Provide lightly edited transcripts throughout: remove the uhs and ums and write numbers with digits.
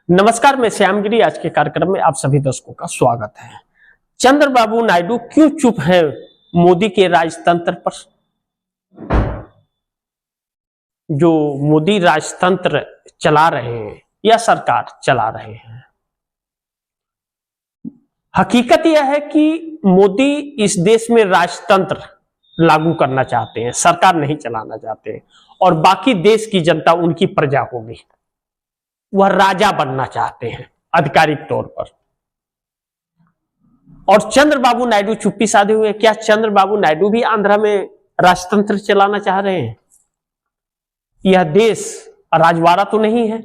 नमस्कार, मैं श्यामगिरी। आज के कार्यक्रम में आप सभी दर्शकों का स्वागत है। चंद्रबाबू नायडू क्यों चुप हैं मोदी के राजतंत्र पर? जो मोदी राजतंत्र चला रहे हैं या सरकार चला रहे हैं, हकीकत यह है कि मोदी इस देश में राजतंत्र लागू करना चाहते हैं, सरकार नहीं चलाना चाहते हैं और बाकी देश की जनता उनकी प्रजा होगी। वह राजा बनना चाहते हैं आधिकारिक तौर पर। और चंद्रबाबू नायडू चुप्पी साधे हुए। क्या चंद्रबाबू नायडू भी आंध्रा में राजतंत्र चलाना चाह रहे हैं? यह देश राजवाड़ा तो नहीं है,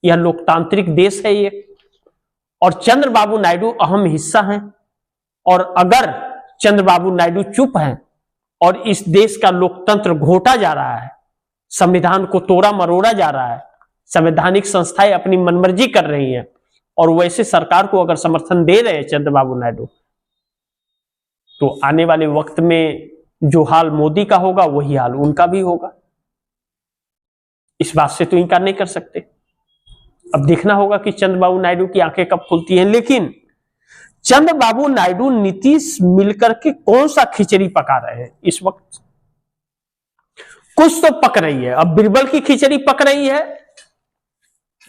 यह लोकतांत्रिक देश है ये, और चंद्रबाबू नायडू अहम हिस्सा हैं। और अगर चंद्रबाबू नायडू चुप हैं और इस देश का लोकतंत्र घोटा जा रहा है, संविधान को तोड़ा मरोड़ा जा रहा है, संवैधानिक संस्थाएं अपनी मनमर्जी कर रही हैं, और वैसे सरकार को अगर समर्थन दे रहे हैं चंद्रबाबू नायडू, तो आने वाले वक्त में जो हाल मोदी का होगा वही हाल उनका भी होगा। इस बात से तो इनकार नहीं कर सकते। अब देखना होगा कि चंद्रबाबू नायडू की आंखें कब खुलती हैं। लेकिन चंद्रबाबू नायडू नीतीश मिलकर के कौन सा खिचड़ी पका रहे हैं इस वक्त? कुछ तो पक रही है। अब बिरबल की खिचड़ी पक रही है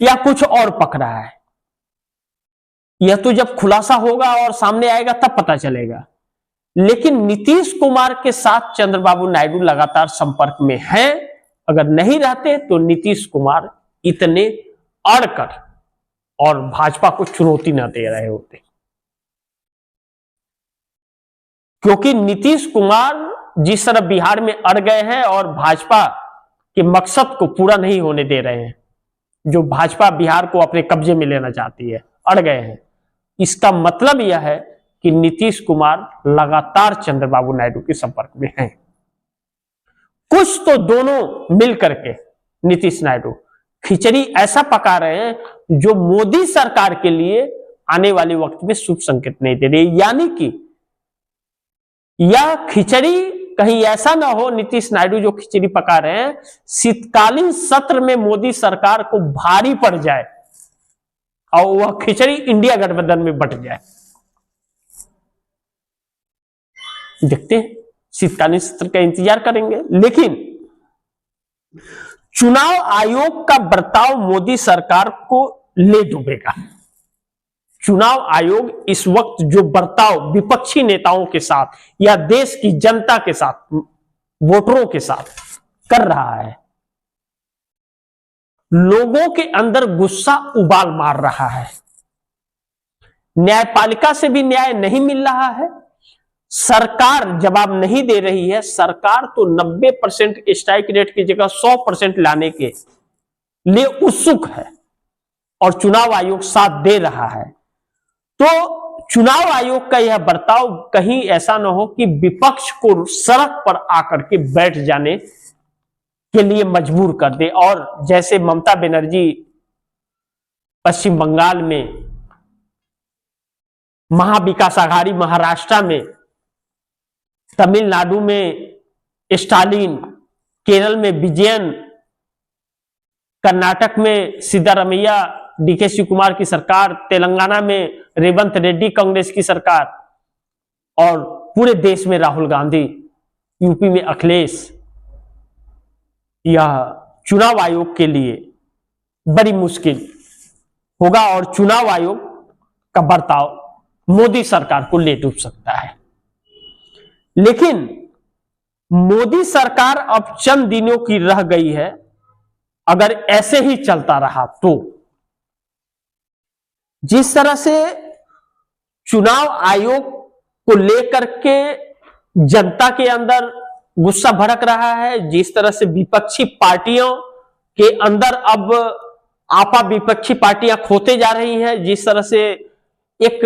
या कुछ और पक रहा है, यह तो जब खुलासा होगा और सामने आएगा तब पता चलेगा। लेकिन नीतीश कुमार के साथ चंद्रबाबू नायडू लगातार संपर्क में हैं। अगर नहीं रहते तो नीतीश कुमार इतने अड़कर और भाजपा को चुनौती न दे रहे होते, क्योंकि नीतीश कुमार जिस तरह बिहार में अड़ गए हैं और भाजपा के मकसद को पूरा नहीं होने दे रहे हैं, जो भाजपा बिहार को अपने कब्जे में लेना चाहती है, अड़ गए हैं। इसका मतलब यह है कि नीतीश कुमार लगातार चंद्रबाबू नायडू के संपर्क में हैं। कुछ तो दोनों मिलकर के नीतीश नायडू खिचड़ी ऐसा पका रहे हैं जो मोदी सरकार के लिए आने वाले वक्त में शुभ संकेत नहीं दे रही। यानी कि यह खिचड़ी कहीं ऐसा ना हो, नीतीश नायडू जो खिचड़ी पका रहे हैं, शीतकालीन सत्र में मोदी सरकार को भारी पड़ जाए और वह खिचड़ी इंडिया गठबंधन में बंट जाए। देखते हैं, शीतकालीन सत्र का इंतजार करेंगे। लेकिन चुनाव आयोग का बर्ताव मोदी सरकार को ले डूबेगा। चुनाव आयोग इस वक्त जो बर्ताव विपक्षी नेताओं के साथ या देश की जनता के साथ, वोटरों के साथ कर रहा है, लोगों के अंदर गुस्सा उबाल मार रहा है। न्यायपालिका से भी न्याय नहीं मिल रहा है, सरकार जवाब नहीं दे रही है। सरकार तो 90% स्ट्राइक रेट की जगह 100% लाने के लिए उत्सुक है और चुनाव आयोग साथ दे रहा है। तो चुनाव आयोग का यह बर्ताव कहीं ऐसा न हो कि विपक्ष को सड़क पर आकर के बैठ जाने के लिए मजबूर कर दे। और जैसे ममता बनर्जी पश्चिम बंगाल में, महाविकास आघाड़ी महाराष्ट्र में, तमिलनाडु में स्टालिन, केरल में विजयन, कर्नाटक में सिद्धारमैया डीके शिवकुमार की सरकार, तेलंगाना में रेवंत रेड्डी कांग्रेस की सरकार, और पूरे देश में राहुल गांधी, यूपी में अखिलेश, यह चुनाव आयोग के लिए बड़ी मुश्किल होगा और चुनाव आयोग का बर्ताव मोदी सरकार को ले डूब सकता है। लेकिन मोदी सरकार अब चंद दिनों की रह गई है। अगर ऐसे ही चलता रहा तो जिस तरह से चुनाव आयोग को लेकर के जनता के अंदर गुस्सा भड़क रहा है, जिस तरह से विपक्षी पार्टियों के अंदर अब आपा विपक्षी पार्टियां खोते जा रही हैं, जिस तरह से एक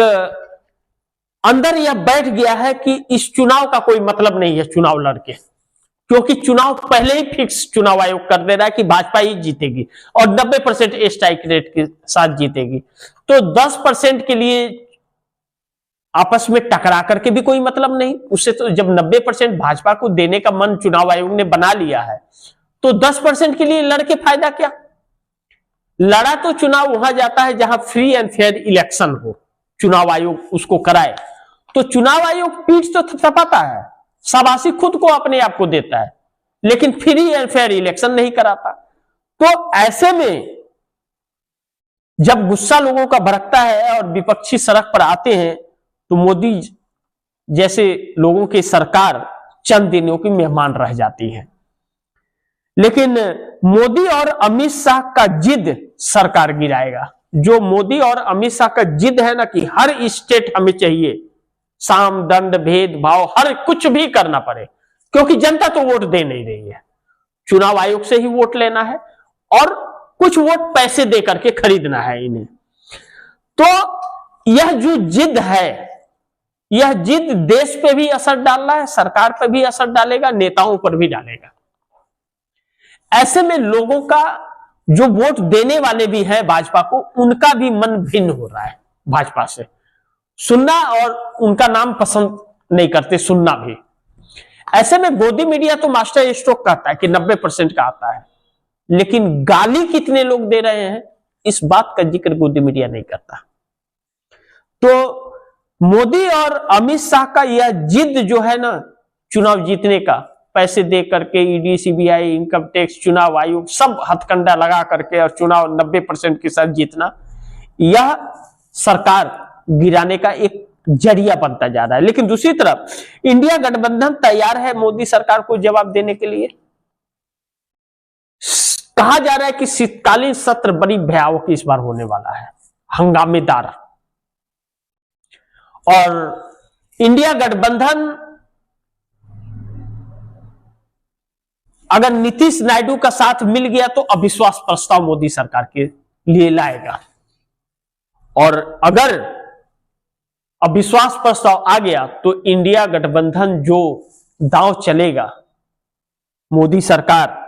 अंदर यह बैठ गया है कि इस चुनाव का कोई मतलब नहीं है चुनाव लड़के, क्योंकि चुनाव पहले ही फिक्स चुनाव आयोग कर दे रहा है कि भाजपा ही जीतेगी और 90% स्ट्राइक रेट के साथ जीतेगी। तो 10% के लिए आपस में टकरा करके भी कोई मतलब नहीं। उससे तो जब 90% भाजपा को देने का मन चुनाव आयोग ने बना लिया है, तो 10% के लिए लड़के फायदा क्या? लड़ा तो चुनाव वहां जाता है जहां फ्री एंड फेयर इलेक्शन हो, चुनाव आयोग उसको कराए। तो चुनाव आयोग पीठ तो थपथपाता है, शाबाशी खुद को अपने आप को देता है, लेकिन फ्री एंड फेयर इलेक्शन नहीं कराता। तो ऐसे में जब गुस्सा लोगों का भड़कता है और विपक्षी सड़क पर आते हैं, तो मोदी जैसे लोगों की सरकार चंद दिनों की मेहमान रह जाती है। लेकिन मोदी और अमित शाह का जिद सरकार गिराएगा। जो मोदी और अमित शाह का जिद है ना कि हर स्टेट हमें चाहिए, साम दंड भेदभाव हर कुछ भी करना पड़े, क्योंकि जनता तो वोट दे नहीं रही है, चुनाव आयोग से ही वोट लेना है और कुछ वोट पैसे दे करके खरीदना है इन्हें। तो यह जो जिद है, यह जिद देश पे भी असर डाल रहा है, सरकार पे भी असर डालेगा, नेताओं पर भी डालेगा। ऐसे में लोगों का जो वोट देने वाले भी हैं भाजपा को, उनका भी मन भिन्न हो रहा है भाजपा से, सुनना और उनका नाम पसंद नहीं करते सुनना भी। ऐसे में गोदी मीडिया तो मास्टर स्ट्रोक कहता है कि 90% का आता है, लेकिन गाली कितने लोग दे रहे हैं इस बात का जिक्र गोदी मीडिया नहीं करता। तो मोदी और अमित शाह का यह जिद जो है ना चुनाव जीतने का, पैसे दे करके ईडी, सीबीआई, इनकम टैक्स, चुनाव आयोग सब हथकंडा लगा करके और चुनाव 90% के साथ जीतना, यह सरकार गिराने का एक जरिया बनता जा रहा है। लेकिन दूसरी तरफ इंडिया गठबंधन तैयार है मोदी सरकार को जवाब देने के लिए। कहा जा रहा है कि शीतकालीन सत्र बड़ी भयावह इस बार होने वाला है, हंगामेदार। और इंडिया गठबंधन अगर नीतीश नायडू का साथ मिल गया तो अविश्वास प्रस्ताव मोदी सरकार के लिए लाएगा, और अगर अविश्वास प्रस्ताव आ गया तो इंडिया गठबंधन जो दांव चलेगा, मोदी सरकार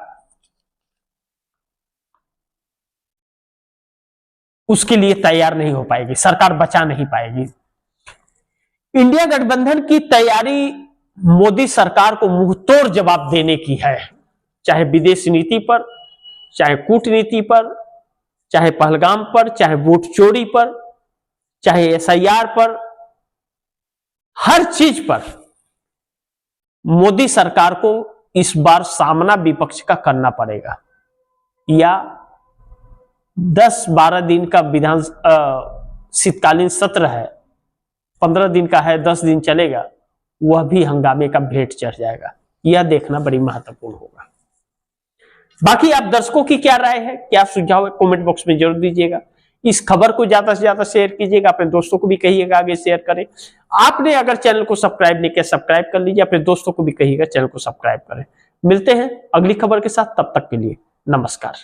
उसके लिए तैयार नहीं हो पाएगी, सरकार बचा नहीं पाएगी। इंडिया गठबंधन की तैयारी मोदी सरकार को मुंहतोड़ जवाब देने की है, चाहे विदेश नीति पर, चाहे कूटनीति पर, चाहे पहलगाम पर, चाहे वोट चोरी पर, चाहे एसआईआर पर, हर चीज पर मोदी सरकार को इस बार सामना विपक्ष का करना पड़ेगा। या 10-12 दिन का विधान शीतकालीन सत्र है, 15 दिन का है, 10 दिन चलेगा, वह भी हंगामे का भेंट चढ़ जाएगा। यह देखना बड़ी महत्वपूर्ण होगा। बाकी आप दर्शकों की क्या राय है, क्या सुझाव है, कमेंट बॉक्स में जरूर दीजिएगा। इस खबर को ज्यादा से ज्यादा शेयर कीजिएगा, अपने दोस्तों को भी कहिएगा आगे शेयर करें। आपने अगर चैनल को सब्सक्राइब नहीं किया, सब्सक्राइब कर लीजिए, अपने दोस्तों को भी कहिएगा चैनल को सब्सक्राइब करें। मिलते हैं अगली खबर के साथ, तब तक के लिए नमस्कार।